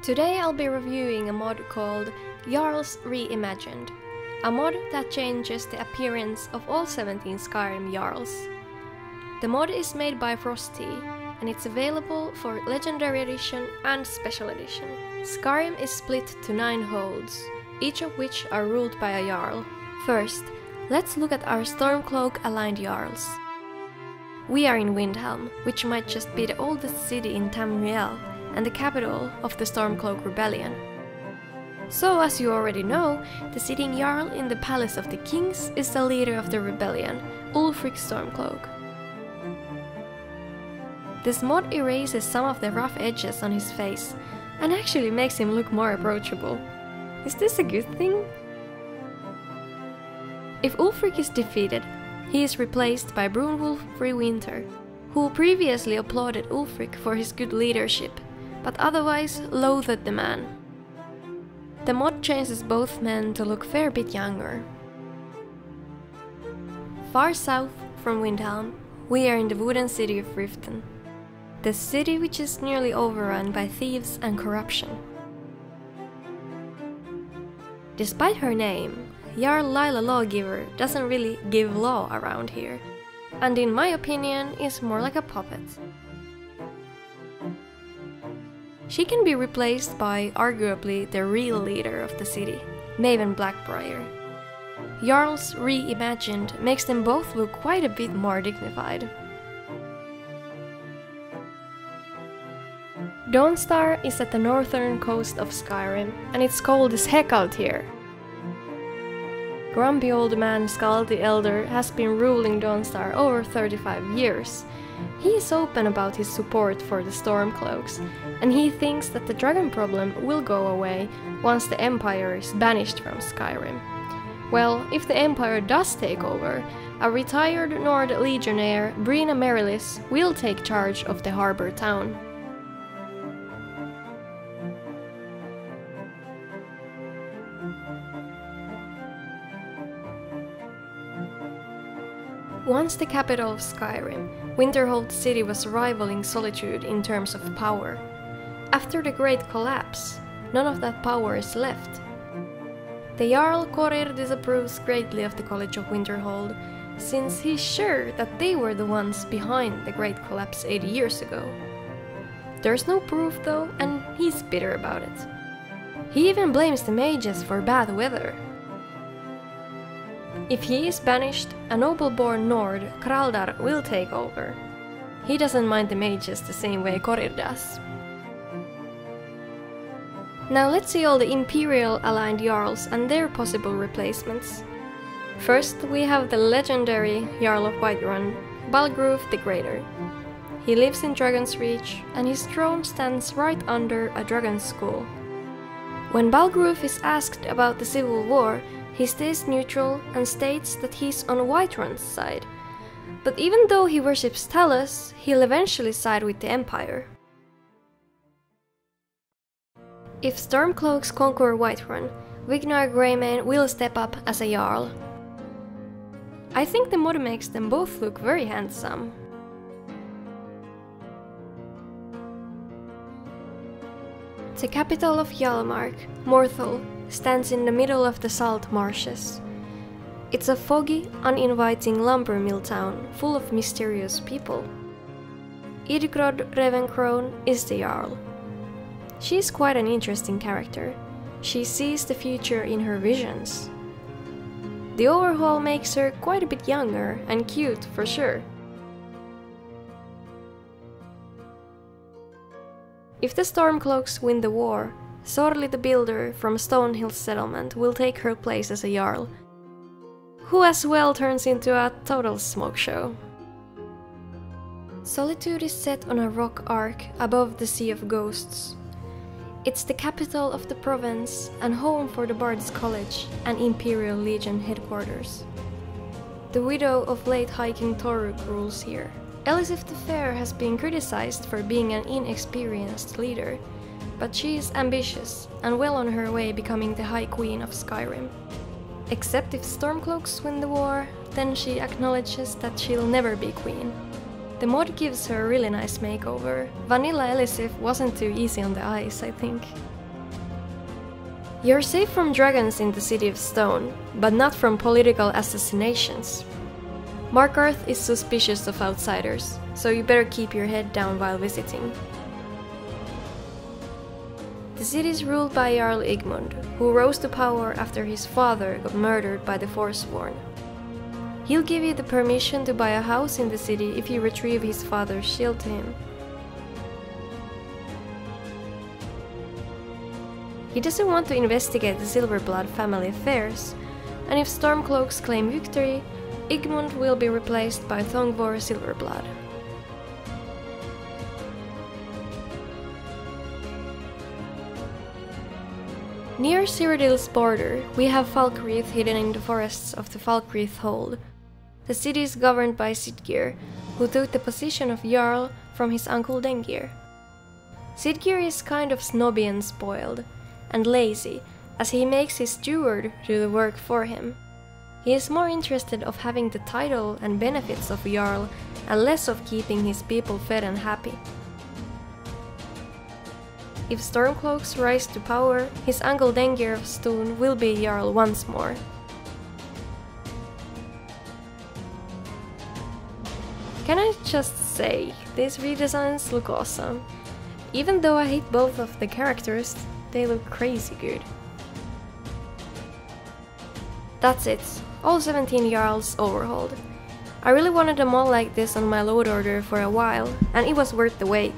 Today I'll be reviewing a mod called Jarls Re-Imagined, a mod that changes the appearance of all 17 Skyrim Jarls. The mod is made by Frosty, and it's available for Legendary Edition and Special Edition. Skyrim is split to 9 holds, each of which are ruled by a Jarl. First, let's look at our Stormcloak aligned Jarls. We are in Windhelm, which might just be the oldest city in Tamriel, and the capital of the Stormcloak Rebellion. So, as you already know, the sitting Jarl in the Palace of the Kings is the leader of the rebellion, Ulfric Stormcloak. This mod erases some of the rough edges on his face, and actually makes him look more approachable. Is this a good thing? If Ulfric is defeated, he is replaced by Brunwulf Free-Winter, who previously applauded Ulfric for his good leadership, but otherwise loathed the man. The mod changes both men to look a fair bit younger. Far south from Windhelm, we are in the wooden city of Riften, the city which is nearly overrun by thieves and corruption. Despite her name, Jarl Laila Law-Giver doesn't really give law around here, and in my opinion is more like a puppet. She can be replaced by arguably the real leader of the city, Maven Black-Briar. Jarls Re-Imagined makes them both look quite a bit more dignified. Dawnstar is at the northern coast of Skyrim, and it's cold as heck out here. Grumpy old man Skald the Elder has been ruling Dawnstar over 35 years. He is open about his support for the Stormcloaks, and he thinks that the dragon problem will go away once the Empire is banished from Skyrim. Well, if the Empire does take over, a retired Nord legionnaire, Brina Merilis, will take charge of the harbour town. Once the capital of Skyrim, Winterhold City was rivaling Solitude in terms of power. After the Great Collapse, none of that power is left. The Jarl Korir disapproves greatly of the College of Winterhold, since he's sure that they were the ones behind the Great Collapse 80 years ago. There's no proof though, and he's bitter about it. He even blames the mages for bad weather. If he is banished, a noble-born Nord, Kraldar, will take over. He doesn't mind the mages the same way Korir does. Now let's see all the Imperial-aligned Jarls and their possible replacements. First, we have the legendary Jarl of Whiterun, Balgruuf the Greater. He lives in Dragon's Reach, and his throne stands right under a dragon school. When Balgruuf is asked about the civil war, he stays neutral and states that he's on Whiterun's side. But even though he worships Talos, he'll eventually side with the Empire. If Stormcloaks conquer Whiterun, Vignar Gray-Mane will step up as a Jarl. I think the mod makes them both look very handsome. The capital of Jalmark, Morthal, stands in the middle of the salt marshes. It's a foggy, uninviting lumber mill town full of mysterious people. Idgrod Ravencrone is the Jarl. She's quite an interesting character. She sees the future in her visions. The overhaul makes her quite a bit younger and cute for sure. If the Stormcloaks win the war, Sorli the Builder from Stonehill's settlement will take her place as a Jarl, who as well turns into a total smoke show. Solitude is set on a rock arc above the Sea of Ghosts. It's the capital of the province and home for the Bard's College and Imperial Legion headquarters. The widow of late High King Toruk rules here. Elisif the Fair has been criticized for being an inexperienced leader, but she is ambitious and well on her way becoming the High Queen of Skyrim. Except if Stormcloaks win the war, then she acknowledges that she'll never be queen. The mod gives her a really nice makeover. Vanilla Elisif wasn't too easy on the eyes, I think. You're safe from dragons in the city of stone, but not from political assassinations. Markarth is suspicious of outsiders, so you better keep your head down while visiting. The city is ruled by Jarl Igmund, who rose to power after his father got murdered by the Forsworn. He'll give you the permission to buy a house in the city if you retrieve his father's shield to him. He doesn't want to investigate the Silver-Blood family affairs, and if Stormcloaks claim victory, Igmund will be replaced by Thongvor Silver-Blood. Near Cyrodiil's border, we have Falkreath hidden in the forests of the Falkreath Hold. The city is governed by Siddgeir, who took the position of Jarl from his uncle Dengeir. Siddgeir is kind of snobby and spoiled, and lazy, as he makes his steward do the work for him. He is more interested of having the title and benefits of Jarl, and less of keeping his people fed and happy. If Stormcloaks rise to power, his uncle Dengeir of Stuhn will be Jarl once more. Can I just say, these redesigns look awesome. Even though I hate both of the characters, they look crazy good. That's it, all 17 Jarls overhauled. I really wanted them all like this on my load order for a while, and it was worth the wait.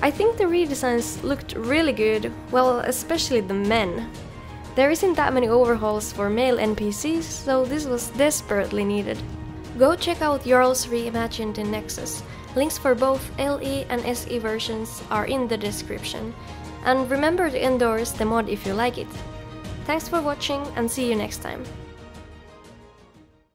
I think the redesigns looked really good, well, especially the men. There isn't that many overhauls for male NPCs, so this was desperately needed. Go check out Jarls Re-Imagined in Nexus. Links for both LE and SE versions are in the description. And remember to endorse the mod if you like it. Thanks for watching and see you next time.